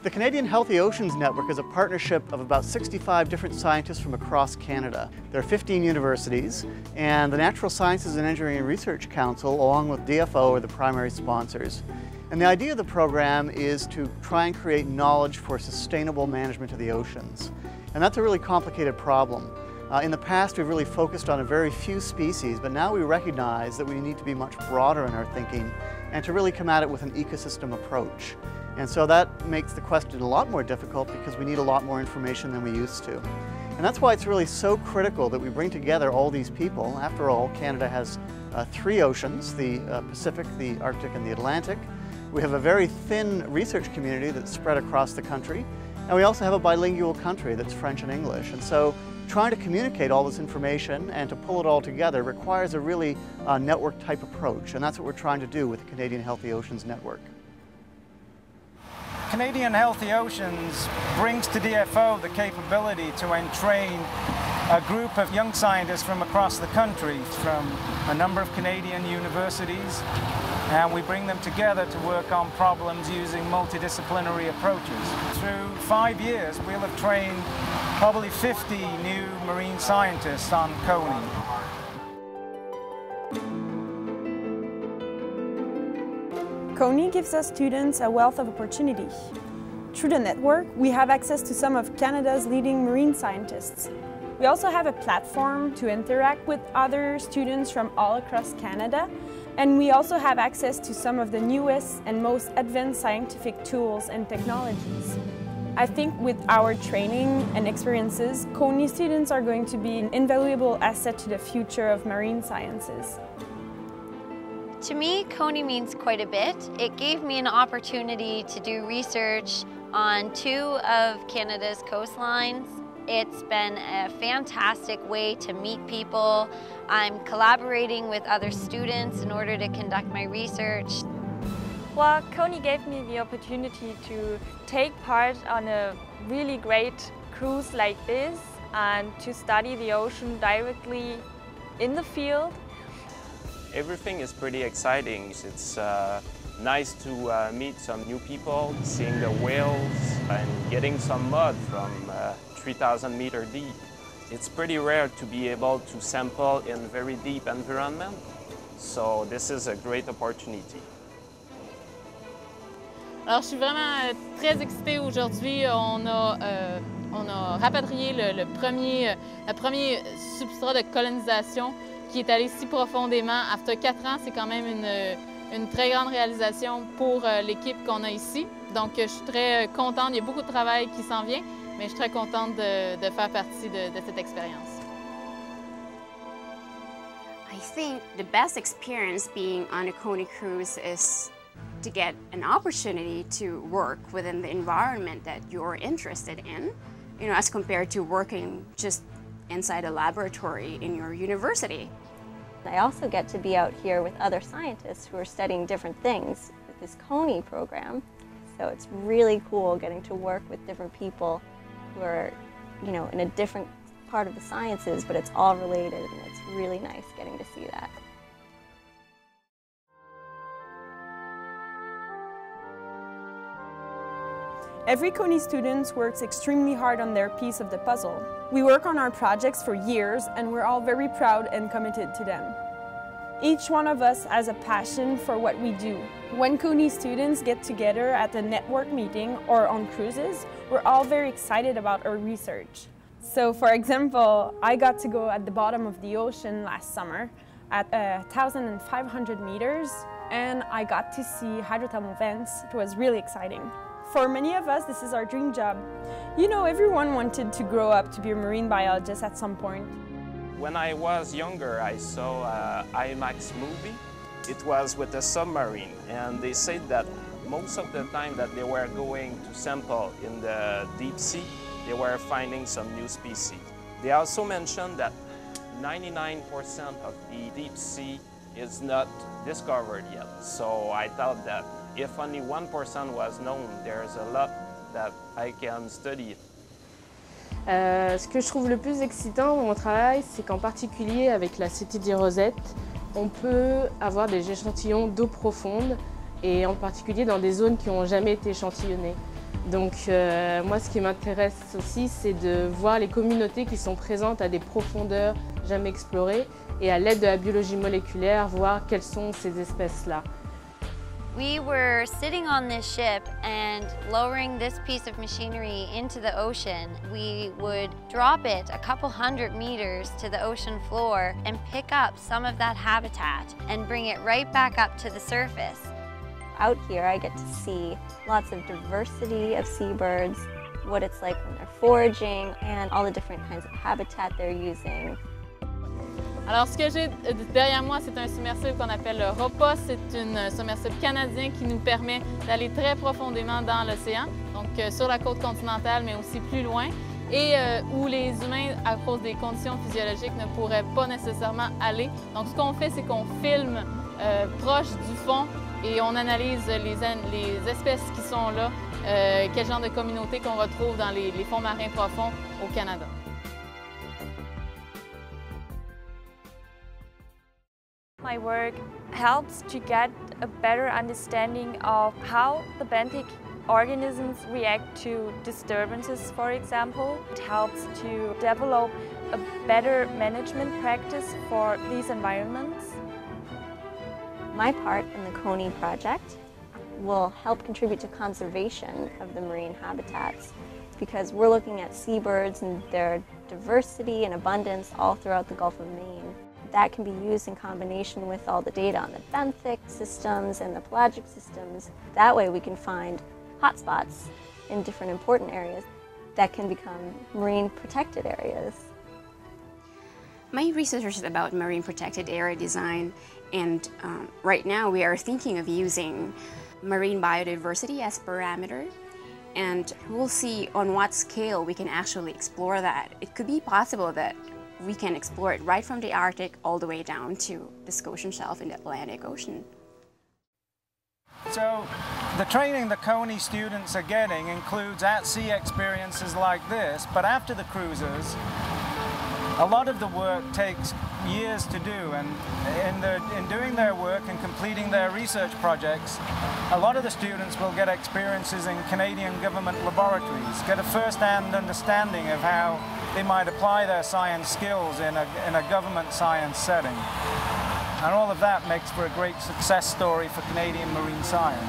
The Canadian Healthy Oceans Network is a partnership of about 65 different scientists from across Canada. There are 15 universities, and the Natural Sciences and Engineering Research Council, along with DFO, are the primary sponsors. And the idea of the program is to try and create knowledge for sustainable management of the oceans. And that's a really complicated problem. In the past, we've really focused on a very few species, but now we recognize that we need to be much broader in our thinking and to really come at it with an ecosystem approach. And so that makes the question a lot more difficult because we need a lot more information than we used to. And that's why it's really so critical that we bring together all these people. After all, Canada has 3 oceans, the Pacific, the Arctic, and the Atlantic. We have a very thin research community that's spread across the country. And we also have a bilingual country that's French and English. And so trying to communicate all this information and to pull it all together requires a really network type approach. And that's what we're trying to do with the Canadian Healthy Oceans Network. Canadian Healthy Oceans brings to DFO the capability to entrain a group of young scientists from across the country, from a number of Canadian universities, and we bring them together to work on problems using multidisciplinary approaches. Through 5 years, we'll have trained probably 50 new marine scientists on CHONe. CHONe gives us students a wealth of opportunity. Through the network, we have access to some of Canada's leading marine scientists. We also have a platform to interact with other students from all across Canada, and we also have access to some of the newest and most advanced scientific tools and technologies. I think with our training and experiences, CHONe students are going to be an invaluable asset to the future of marine sciences. To me, CHONe means quite a bit. It gave me an opportunity to do research on 2 of Canada's coastlines. It's been a fantastic way to meet people. I'm collaborating with other students in order to conduct my research. Well, CHONe gave me the opportunity to take part on a really great cruise like this and to study the ocean directly in the field. Everything is pretty exciting. It's nice to meet some new people, seeing the whales and getting some mud from 3,000 meters deep. It's pretty rare to be able to sample in very deep environment, so this is a great opportunity. Alors, je suis vraiment très excitée aujourd'hui. On a rapatrié le premier substrat de colonisation qui est allé si profondément. Après 4 ans, c'est quand même une très grande réalisation pour l'équipe qu'on a ici. Donc, je suis très contente. Il y a beaucoup de travail qui s'en vient, mais je suis très contente de faire partie de cette expérience. I think the best experience being on a CHONe cruise is to get an opportunity to work within the environment that you're interested in, you know, as compared to working just inside a laboratory in your university. I also get to be out here with other scientists who are studying different things with this CHONe program. So it's really cool getting to work with different people who are, you know, in a different part of the sciences, but it's all related, and it's really nice getting to see that. Every CHONe student works extremely hard on their piece of the puzzle. We work on our projects for years, and we're all very proud and committed to them. Each one of us has a passion for what we do. When CHONe students get together at a network meeting or on cruises, we're all very excited about our research. So, for example, I got to go at the bottom of the ocean last summer at 1,500 meters, and I got to see hydrothermal vents. It was really exciting. For many of us, this is our dream job. You know, everyone wanted to grow up to be a marine biologist at some point. When I was younger, I saw an IMAX movie. It was with a submarine, and they said that most of the time that they were going to sample in the deep sea, they were finding some new species. They also mentioned that 99% of the deep sea is not discovered yet. So I thought that if only 1% was known, there's a lot that I can study. Ce que je trouve le plus excitant dans mon travail, c'est qu'en particulier avec la CTD Rosette, on peut avoir des échantillons d'eau profonde et en particulier dans des zones qui n'ont jamais été échantillonnées. Donc moi ce qui m'intéresse aussi c'est de voir les communautés qui sont présentes à des profondeurs jamais explorées et à l'aide de la biologie moléculaire voir quelles sont ces espèces-là. We were sitting on this ship and lowering this piece of machinery into the ocean. We would drop it a couple hundred meters to the ocean floor and pick up some of that habitat and bring it right back up to the surface. Out here I get to see lots of diversity of seabirds, what it's like when they're foraging, and all the different kinds of habitat they're using. Alors, ce que j'ai derrière moi, c'est un submersible qu'on appelle le ROPA. C'est un submersible canadien qui nous permet d'aller très profondément dans l'océan, donc sur la côte continentale, mais aussi plus loin, et où les humains, à cause des conditions physiologiques, ne pourraient pas nécessairement aller. Donc, ce qu'on fait, c'est qu'on filme proche du fond et on analyse les espèces qui sont là, quel genre de communauté qu'on retrouve dans les fonds marins profonds au Canada. My work helps to get a better understanding of how the benthic organisms react to disturbances, for example. It helps to develop a better management practice for these environments. My part in the CHONe project will help contribute to conservation of the marine habitats because we're looking at seabirds and their diversity and abundance all throughout the Gulf of Maine. That can be used in combination with all the data on the benthic systems and the pelagic systems. That way we can find hotspots in different important areas that can become marine protected areas. My research is about marine protected area design, and right now we are thinking of using marine biodiversity as parameter, and we'll see on what scale we can actually explore that. It could be possible that we can explore it right from the Arctic all the way down to the Scotian Shelf in the Atlantic Ocean. So the training the CHONe students are getting includes at-sea experiences like this, but after the cruises, a lot of the work takes years to do, and in doing their work and completing their research projects, a lot of the students will get experiences in Canadian government laboratories, get a first-hand understanding of how they might apply their science skills in a government science setting. And all of that makes for a great success story for Canadian marine science.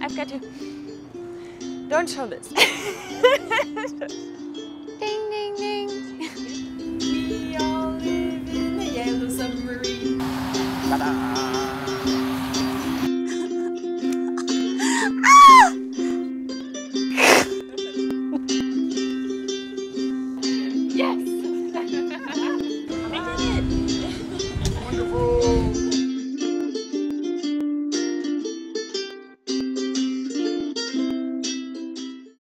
I've got to... Don't show this. Ding, ding, ding. We all live in a yellow submarine. Yes!